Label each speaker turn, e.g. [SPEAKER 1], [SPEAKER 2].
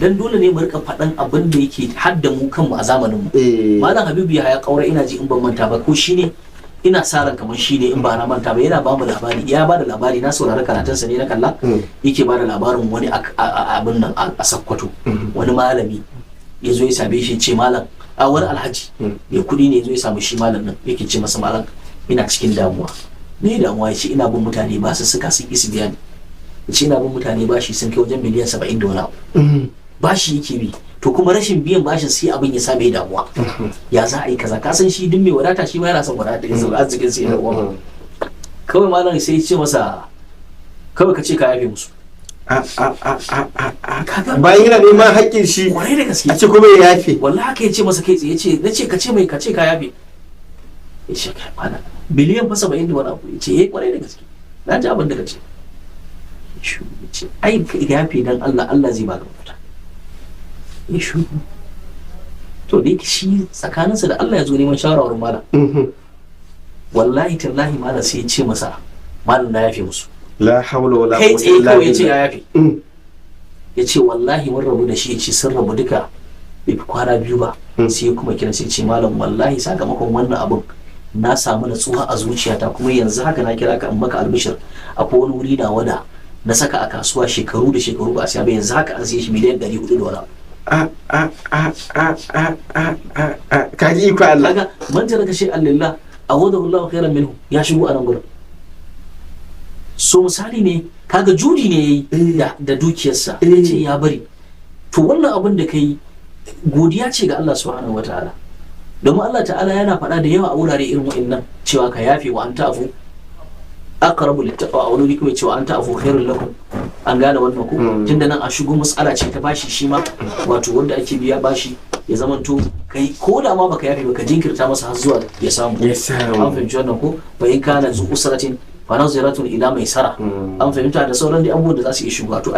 [SPEAKER 1] dan dole ne mu rika faɗan abin da yake hadda mu kanmu a zamanin mu. Malam Habibu ya kaura ina ji in ban manta ba ko shine ina sa ran kamar shi ne in ba na manta ba, yana ba mu labari, ya ba da labari na saurari karatunsa ne na kalla, yake ba da labarin wani abin nan a Sokoto, wani malami ya zo ya same shi ce malam, a wani alhaji mai kuɗi ne ya zo ya samu shi malam nan yake ce masa malam ina cikin damuwa. Me damuwa? Ya ce ina bin mutane ba su suka sun isi biya ne. Ya ce ina bin mutane bashi sun kai wajen miliyan 70 da wani abu. Bashi yake bi, to kuma rashin biyan bashin sai abin ya sa mai damuwa. Ya za a yi kaza, ka san shi duk mai wadata shi ma yana son wadata, ya san arzikin sai ya dawo. Kawai malam sai ya ce masa kawai ka ce ka yafe musu.
[SPEAKER 2] Bayan yana neman haƙƙin shi,
[SPEAKER 1] kwarai da gaske,
[SPEAKER 2] a ce kuma ya yafe.
[SPEAKER 1] wallahi haka ya ce masa kai tsaye, ya ce na ce ka ce mai ka ce ka yafe. Ya ce kai malam biliyan fa 70 da wani abu. Ya ce kwarai da gaske na ji abin da ka ce. Ya ce ai ka yafe dan Allah, Allah zai baka mafita. Ya shu to dai shi tsakaninsa da Allah ya zo neman shawarar malam. Wallahi tallahi malam sai ya ce masa malam na yafe musu.
[SPEAKER 2] La hawla wala
[SPEAKER 1] kai
[SPEAKER 2] quwwata
[SPEAKER 1] tsaye
[SPEAKER 2] illa
[SPEAKER 1] kawai ya ce
[SPEAKER 2] billah.
[SPEAKER 1] ya yafe. Ya ce wallahi mun rabu da shi, ya ce sun rabu duka bai fi kwana 2 ba. Sai ya kuma kiran sai ya ce malam wallahi sakamakon wannan abin na samu natsuwa a zuciyata, kuma yanzu haka na kira ka in maka albishir akwai wani wuri na wada na saka a kasuwa shekaru da shekaru ba a siya ba, yanzu haka an siya shi miliyan 400 da wani abu.
[SPEAKER 2] Ka ji iko Allah.
[SPEAKER 1] Kaga man taraka shay'an lillah awadahu Allahu khairan minhu, ya shigo a nan gurin. So misali ne kaga judi ne yayi da dukiyarsa, yace ya bari. To wannan abin da kai godiya ce ga Allah subhanahu wataala, domin Allah ta'ala yana faɗa da yawa a wurare irin wa'annan cewa ka yafe wa anta afu aqrabu littaqwa, a wani kuma cewa anta afu khairul lakum. An gane wannan ko tunda nan a shigo mas'ala ce ta bashi shi ma, wato wanda ake biya bashi ya zamanto kai ko da ma baka yafe ba ka jinkirta masa har zuwa ya samu. An fahimci wannan ko fa in kana zu usratin fa naziratun ila maisara. An fahimta da sauran dai abubuwan da za su iya shigo to